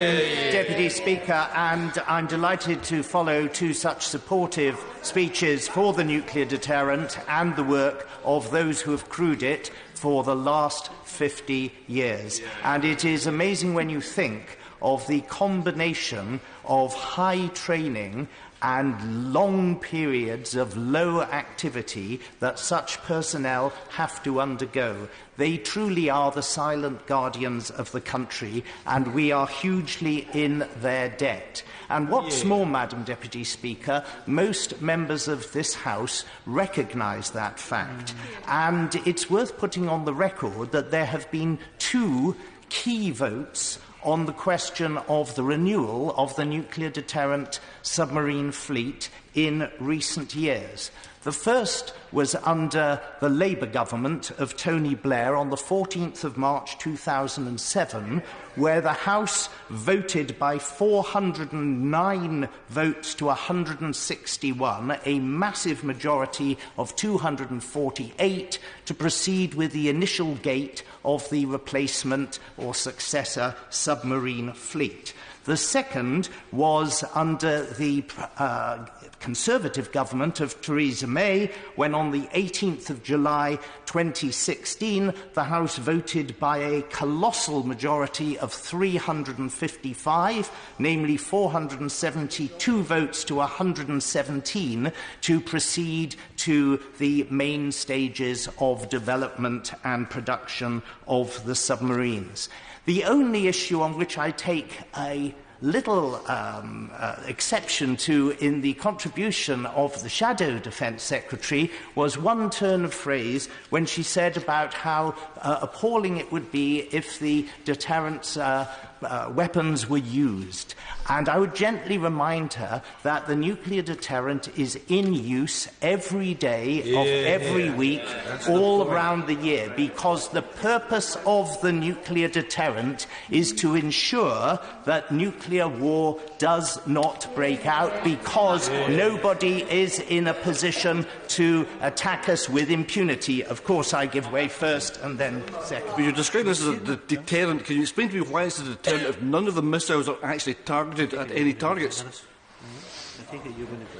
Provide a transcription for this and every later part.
Deputy Speaker, and I'm delighted to follow two such supportive speeches for the nuclear deterrent and the work of those who have crewed it for the last 50 years. And it is amazing when you think of the combination of high training and long periods of low activity that such personnel have to undergo. They truly are the silent guardians of the country, and we are hugely in their debt. And what's more, Madam Deputy Speaker, most members of this House recognise that fact. And it's worth putting on the record that there have been two key votes on the question of the renewal of the nuclear deterrent submarine fleet in recent years. The first was under the Labour government of Tony Blair on the 14th of March 2007, where the House voted by 409 votes to 161, a massive majority of 248, to proceed with the initial gate of the replacement or successor submarine fleet. The second was under the Conservative government of Theresa May, when on the 18th of July 2016 the House voted by a colossal majority of 355, namely 472 votes to 117, to proceed to the main stages of development and production of the submarines. The only issue on which I take a little exception to in the contribution of the Shadow Defence Secretary was one turn of phrase when she said about how appalling it would be if the deterrence weapons were used. And I would gently remind her that the nuclear deterrent is in use every day of every week, all around the year, because the purpose of the nuclear deterrent is to ensure that nuclear war does not break out, because nobody is in a position to attack us with impunity. Of course, I give way first and then second. But you describe this as a deterrent. Can you explain to me why it's a deterrent if none of the missiles are actually targeted at any targets?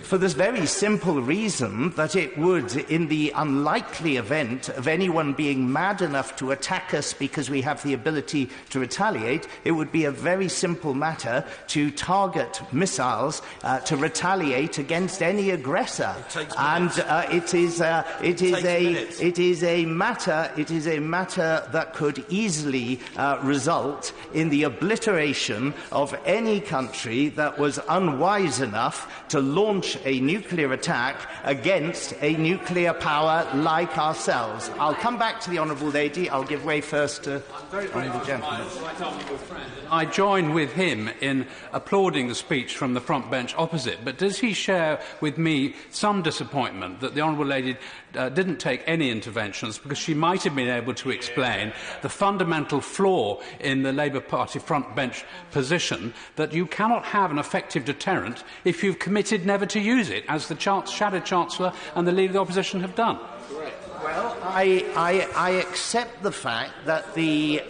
For this very simple reason that it would, in the unlikely event of anyone being mad enough to attack us because we have the ability to retaliate, it would be a very simple matter to target missiles to retaliate against any aggressor. And it is a matter that could easily result in the obliteration of any country that was unwise enough to launch a nuclear attack against a nuclear power like ourselves. I'll come back to the Honourable Lady. I'll give way first to the Honourable Gentleman. I join with him in applauding the speech from the front bench opposite, but does he share with me some disappointment that the Honourable Lady didn't take any interventions, because she might have been able to explain the fundamental flaw in the Labour Party front bench position, that you cannot have an effective deterrent if you've committed never to use it, as the Shadow Chancellor and the Leader of the Opposition have done? Well, I accept the fact that the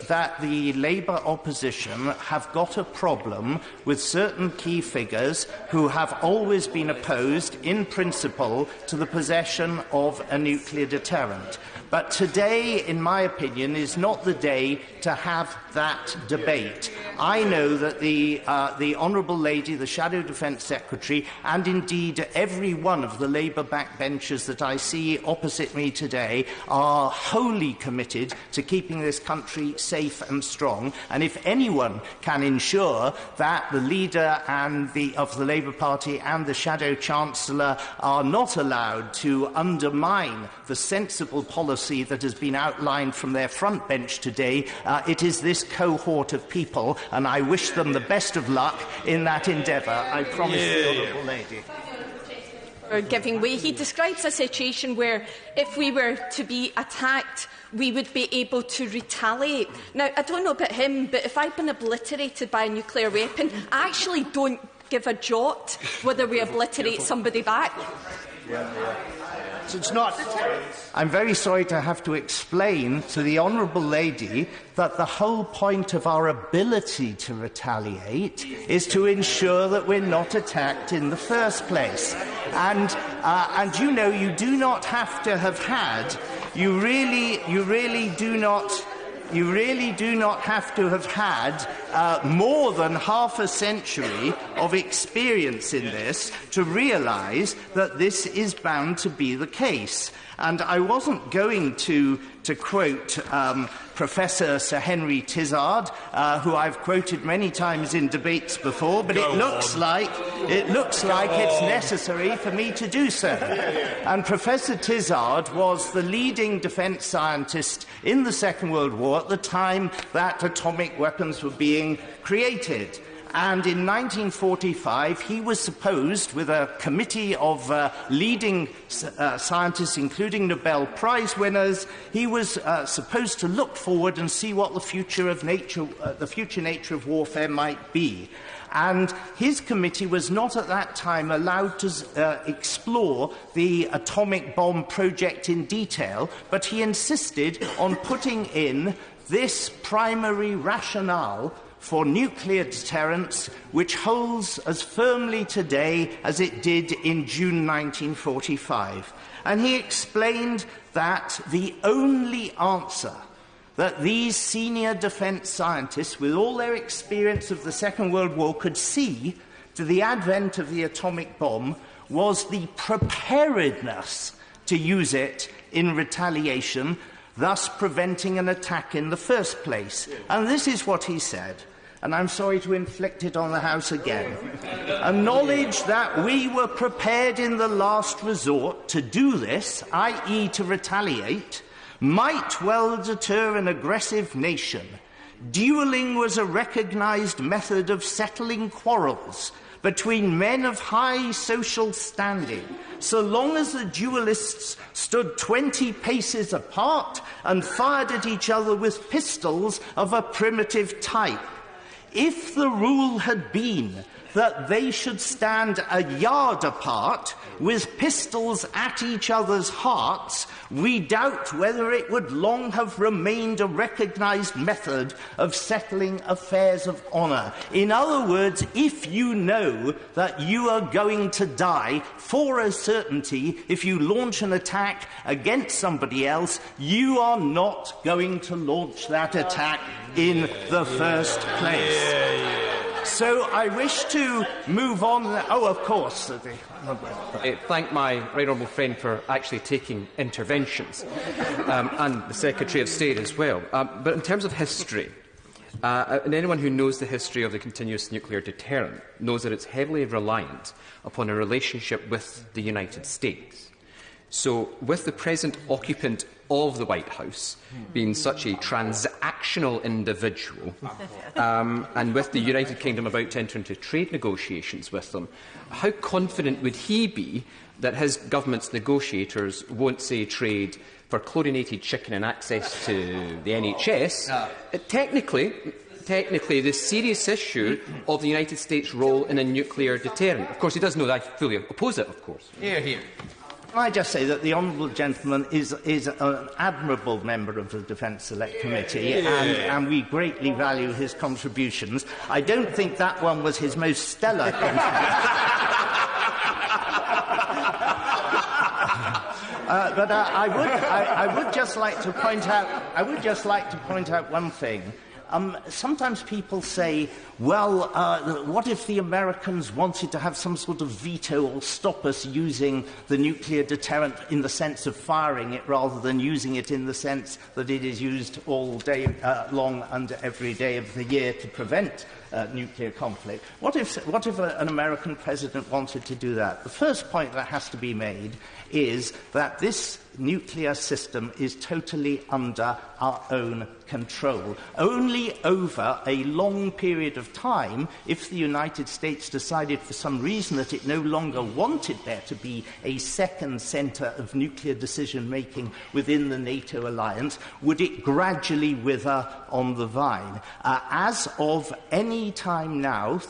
Labour opposition have got a problem with certain key figures who have always been opposed, in principle, to the possession of a nuclear deterrent. But today, in my opinion, is not the day to have that debate. I know that the Honourable Lady, the Shadow Defence Secretary, and indeed every one of the Labour backbenchers that I see opposite me today are wholly committed to keeping this country safe and strong. And if anyone can ensure that the leader of the Labour Party and the Shadow Chancellor are not allowed to undermine the sensible policy that has been outlined from their front bench today, it is this cohort of people, and I wish them the best of luck in that endeavour. I promise the Honourable Lady. Giving way. He describes a situation where if we were to be attacked, we would be able to retaliate. Now, I don't know about him, but if I've been obliterated by a nuclear weapon, I actually don't give a jot whether we obliterate somebody back. It's not. I'm very sorry to have to explain to the honourable lady that the whole point of our ability to retaliate is to ensure that we're not attacked in the first place. And you know, you do not have to have had. You really do not have to have had more than half a century of experience in this to realise that this is bound to be the case. And I wasn't going to quote Professor Sir Henry Tizard, who I've quoted many times in debates before, but it looks like it's necessary for me to do so. And Professor Tizard was the leading defence scientist in the Second World War at the time that atomic weapons were being created. And in 1945, he was supposed, with a committee of leading scientists, including Nobel Prize winners, he was supposed to look forward and see what the future nature of warfare might be. And his committee was not at that time allowed to explore the atomic bomb project in detail, but he insisted on putting in this primary rationale for nuclear deterrence, which holds as firmly today as it did in June 1945. And he explained that the only answer that these senior defence scientists, with all their experience of the Second World War, could see to the advent of the atomic bomb was the preparedness to use it in retaliation, thus preventing an attack in the first place. And this is what he said, and I'm sorry to inflict it on the House again. A knowledge that we were prepared in the last resort to do this, i.e. to retaliate, might well deter an aggressive nation. Duelling was a recognised method of settling quarrels between men of high social standing, so long as the duellists stood 20 paces apart and fired at each other with pistols of a primitive type. If the rule had been that they should stand a yard apart with pistols at each other's hearts, we doubt whether it would long have remained a recognised method of settling affairs of honour. In other words, if you know that you are going to die for a certainty if you launch an attack against somebody else, you are not going to launch that attack in the first place. So I wish to move on. Oh, of course. Thank my right honourable friend for actually taking interventions, and the Secretary of State as well. But in terms of history, and anyone who knows the history of the continuous nuclear deterrent knows that it's heavily reliant upon a relationship with the United States. So, with the present occupant of the White House being such a transactional individual, and with the United Kingdom about to enter into trade negotiations with them, how confident would he be that his government's negotiators won't say trade for chlorinated chicken and access to the NHS? Technically, the serious issue of the United States' role in a nuclear deterrent. Of course, he does know that I fully oppose it, of course. Hear, hear. Can I just say that the honourable gentleman is an admirable member of the Defence Select Committee, and we greatly value his contributions. I don't think that one was his most stellar contribution. But I would just like to point out one thing. Sometimes people say, well, what if the Americans wanted to have some sort of veto or stop us using the nuclear deterrent in the sense of firing it rather than using it in the sense that it is used all day long and every day of the year to prevent nuclear conflict? What if an American president wanted to do that? The first point that has to be made is that this nuclear system is totally under our own control. Only over a long period of time, if the United States decided for some reason that it no longer wanted there to be a second centre of nuclear decision-making within the NATO alliance, would it gradually wither on the vine. As of any time now,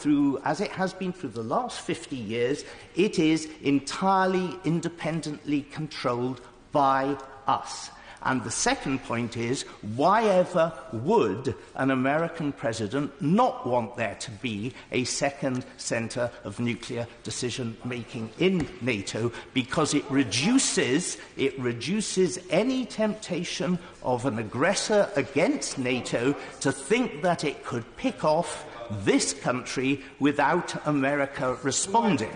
as it has been through the last 50 years, it is entirely independently controlled by us. And the second point is, why ever would an American president not want there to be a second centre of nuclear decision-making in NATO? Because it reduces any temptation of an aggressor against NATO to think that it could pick off this country without America responding.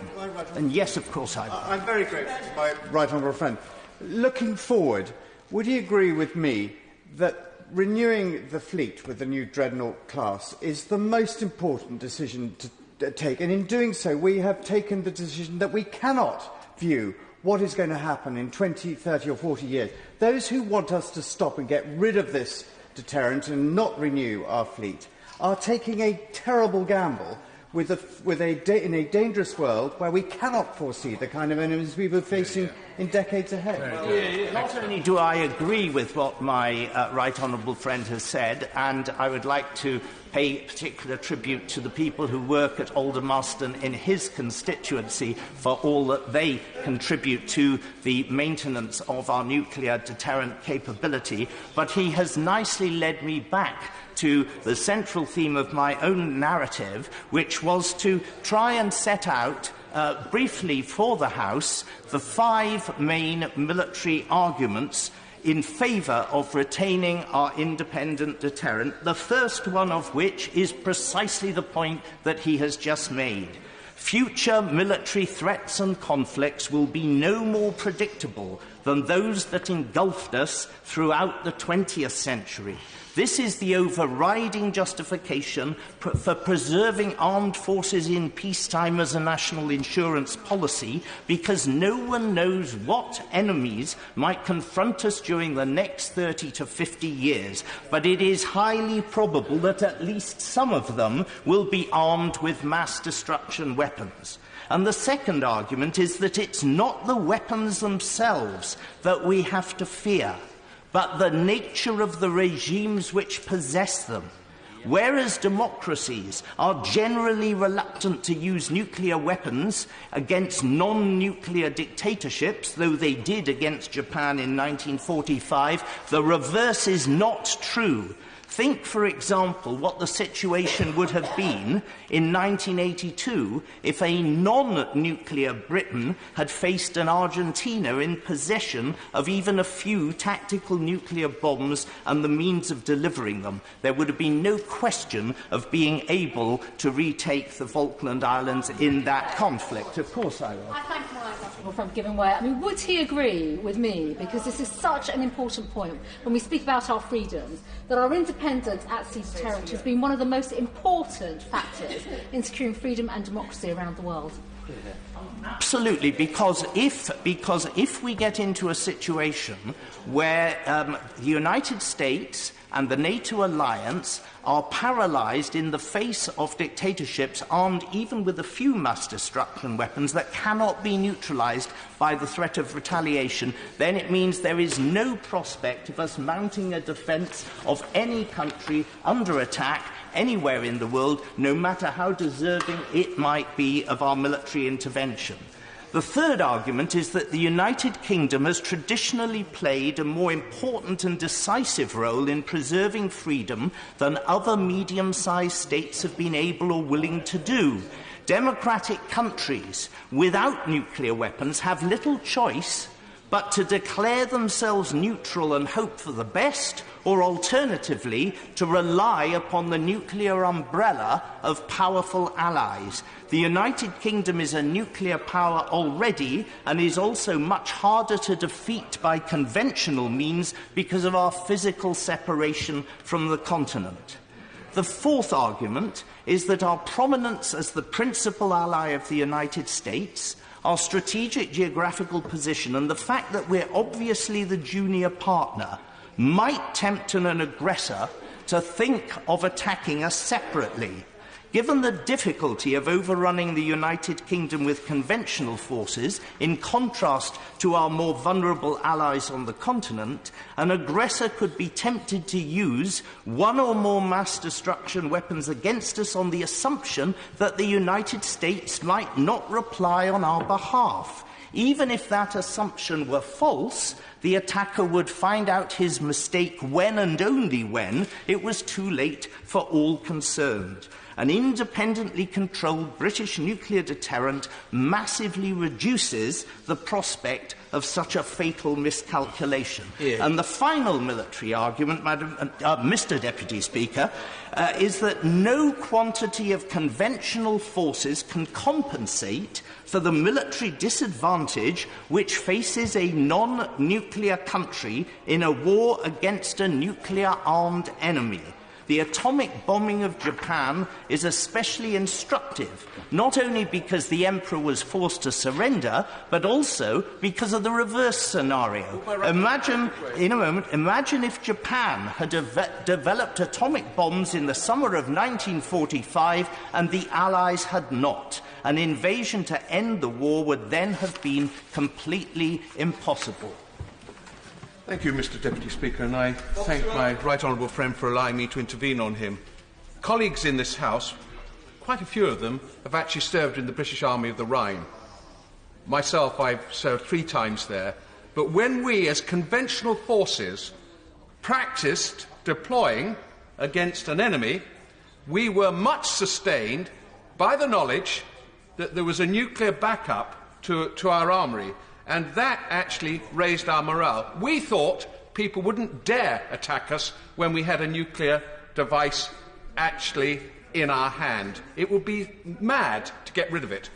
And yes, of course I will. I'm very grateful to my right honourable friend. Looking forward, would you agree with me that renewing the fleet with the new Dreadnought class is the most important decision to take? And in doing so, we have taken the decision that we cannot view what is going to happen in 20, 30 or 40 years. Those who want us to stop and get rid of this deterrent and not renew our fleet are taking a terrible gamble in a dangerous world where we cannot foresee the kind of enemies we will be facing in decades ahead. Not only do I agree with what my right honourable friend has said, and I would like to pay particular tribute to the people who work at Aldermaston in his constituency for all that they contribute to the maintenance of our nuclear deterrent capability, but he has nicely led me back to the central theme of my own narrative, which was to try and set out briefly for the House the 5 main military arguments in favour of retaining our independent deterrent, the first one of which is precisely the point that he has just made. Future military threats and conflicts will be no more predictable than those that engulfed us throughout the 20th century. This is the overriding justification for preserving armed forces in peacetime as a national insurance policy, because no one knows what enemies might confront us during the next 30 to 50 years, but it is highly probable that at least some of them will be armed with mass destruction weapons. And the second argument is that it's not the weapons themselves that we have to fear, but the nature of the regimes which possess them. Whereas democracies are generally reluctant to use nuclear weapons against non-nuclear dictatorships, though they did against Japan in 1945, the reverse is not true. Think, for example, what the situation would have been in 1982 if a non-nuclear Britain had faced an Argentina in possession of even a few tactical nuclear bombs and the means of delivering them. There would have been no question of being able to retake the Falkland Islands in that conflict. Of course I will. I thank my honourable friend for giving way. I mean, would he agree with me, because this is such an important point when we speak about our freedoms, that our independent at-sea deterrent has been one of the most important factors in securing freedom and democracy around the world? Absolutely, because if we get into a situation where the United States and the NATO alliance are paralysed in the face of dictatorships armed even with a few mass destruction weapons that cannot be neutralised by the threat of retaliation, then it means there is no prospect of us mounting a defence of any country under attack anywhere in the world, no matter how deserving it might be of our military intervention. The third argument is that the United Kingdom has traditionally played a more important and decisive role in preserving freedom than other medium-sized states have been able or willing to do. Democratic countries without nuclear weapons have little choice but to declare themselves neutral and hope for the best, or alternatively, to rely upon the nuclear umbrella of powerful allies. The United Kingdom is a nuclear power already and is also much harder to defeat by conventional means because of our physical separation from the continent. The fourth argument is that our prominence as the principal ally of the United States, Our strategic geographical position and the fact that we're obviously the junior partner might tempt an aggressor to think of attacking us separately. Given the difficulty of overrunning the United Kingdom with conventional forces, in contrast to our more vulnerable allies on the continent, an aggressor could be tempted to use one or more mass destruction weapons against us on the assumption that the United States might not reply on our behalf. Even if that assumption were false, the attacker would find out his mistake when and only when it was too late for all concerned. An independently controlled British nuclear deterrent massively reduces the prospect of such a fatal miscalculation. Yeah. And the final military argument, Mr. Deputy Speaker, is that no quantity of conventional forces can compensate for the military disadvantage which faces a non-nuclear country in a war against a nuclear-armed enemy. The atomic bombing of Japan is especially instructive, not only because the Emperor was forced to surrender, but also because of the reverse scenario. Imagine if Japan had developed atomic bombs in the summer of 1945 and the Allies had not. An invasion to end the war would then have been completely impossible. Thank you, Mr. Deputy Speaker, and I thank my right honourable friend for allowing me to intervene on him. Colleagues in this House, quite a few of them, have actually served in the British Army of the Rhine. Myself, I've served 3 times there. But when we, as conventional forces, practised deploying against an enemy, we were much sustained by the knowledge that there was a nuclear backup to our armoury. And that actually raised our morale. We thought people wouldn't dare attack us when we had a nuclear device actually in our hand. It would be mad to get rid of it.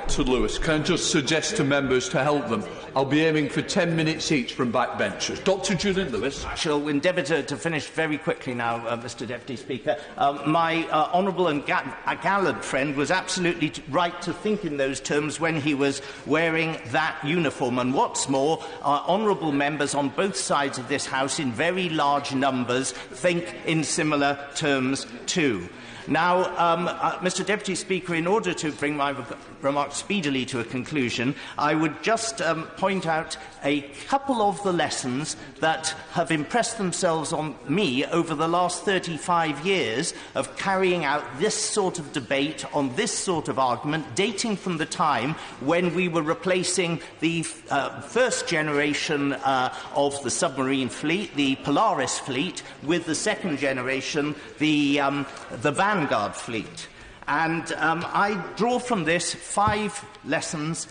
To Lewis, can I just suggest to members to help them? I'll be aiming for 10 minutes each from backbenchers. Dr. Julian Lewis. I shall endeavour to finish very quickly now, Mr. Deputy Speaker. My honourable and gallant friend was absolutely right to think in those terms when he was wearing that uniform. And what's more, honourable members on both sides of this House in very large numbers think in similar terms too. Now, Mr. Deputy Speaker, in order to bring my remarks speedily to a conclusion, I would just point out a couple of the lessons that have impressed themselves on me over the last 35 years of carrying out this sort of debate on this sort of argument, dating from the time when we were replacing the first generation of the submarine fleet, the Polaris fleet, with the second generation, the Vanguard fleet. And I draw from this 5 lessons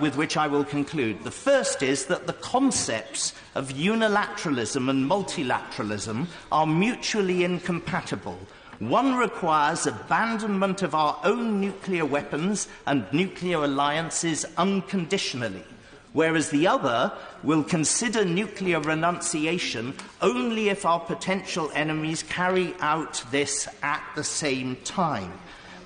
with which I will conclude. The first is that the concepts of unilateralism and multilateralism are mutually incompatible. One requires abandonment of our own nuclear weapons and nuclear alliances unconditionally, whereas the other will consider nuclear renunciation only if our potential enemies carry out this at the same time.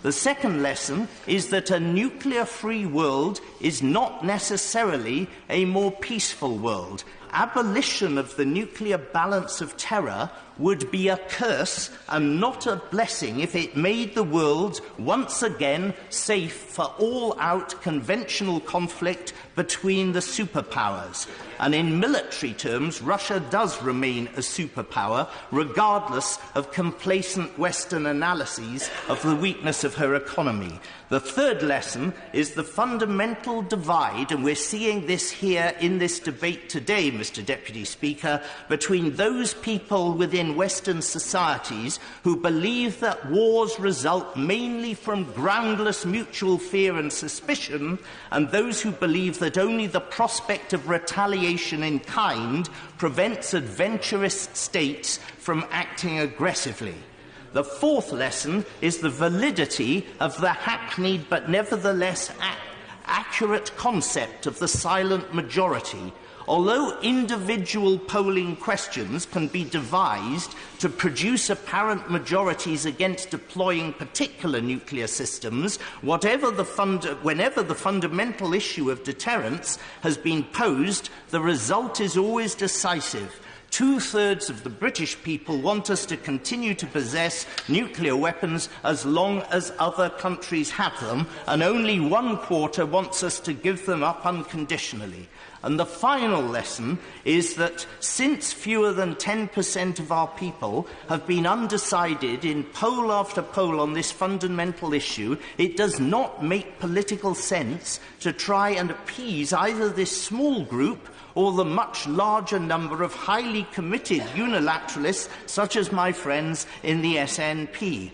The second lesson is that a nuclear-free world is not necessarily a more peaceful world. Abolition of the nuclear balance of terror would be a curse and not a blessing if it made the world once again safe for all-out conventional conflict between the superpowers. And in military terms, Russia does remain a superpower, regardless of complacent Western analyses of the weakness of her economy. The third lesson is the fundamental divide, and we're seeing this here in this debate today, Mr. Deputy Speaker, between those people within Western societies who believe that wars result mainly from groundless mutual fear and suspicion, and those who believe that only the prospect of retaliation in kind prevents adventurous states from acting aggressively. The fourth lesson is the validity of the hackneyed but nevertheless accurate concept of the silent majority. Although individual polling questions can be devised to produce apparent majorities against deploying particular nuclear systems, whenever the fundamental issue of deterrence has been posed, the result is always decisive. 2/3 of the British people want us to continue to possess nuclear weapons as long as other countries have them, and only 1/4 wants us to give them up unconditionally. And the final lesson is that since fewer than 10% of our people have been undecided in poll after poll on this fundamental issue, it does not make political sense to try and appease either this small group or the much larger number of highly committed unilateralists, such as my friends in the SNP.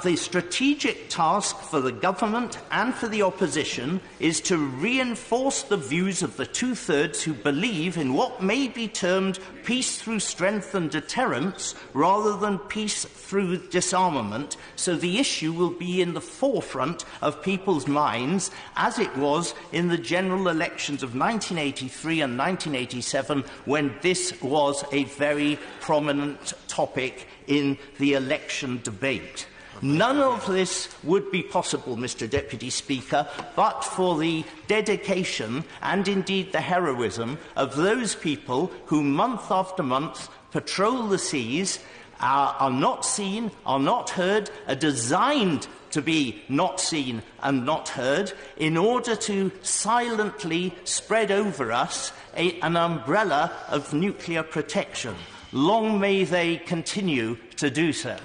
The strategic task for the government and for the opposition is to reinforce the views of the 2/3 who believe in what may be termed peace through strength and deterrence rather than peace through disarmament, so the issue will be in the forefront of people's minds, as it was in the general elections of 1983 and 1987, when this was a very prominent topic in the election debate. None of this would be possible, Mr. Deputy Speaker, but for the dedication and indeed the heroism of those people who month after month patrol the seas, are not seen, are not heard, are designed to be not seen and not heard, in order to silently spread over us an umbrella of nuclear protection. Long may they continue to do so.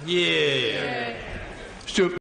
Stuart.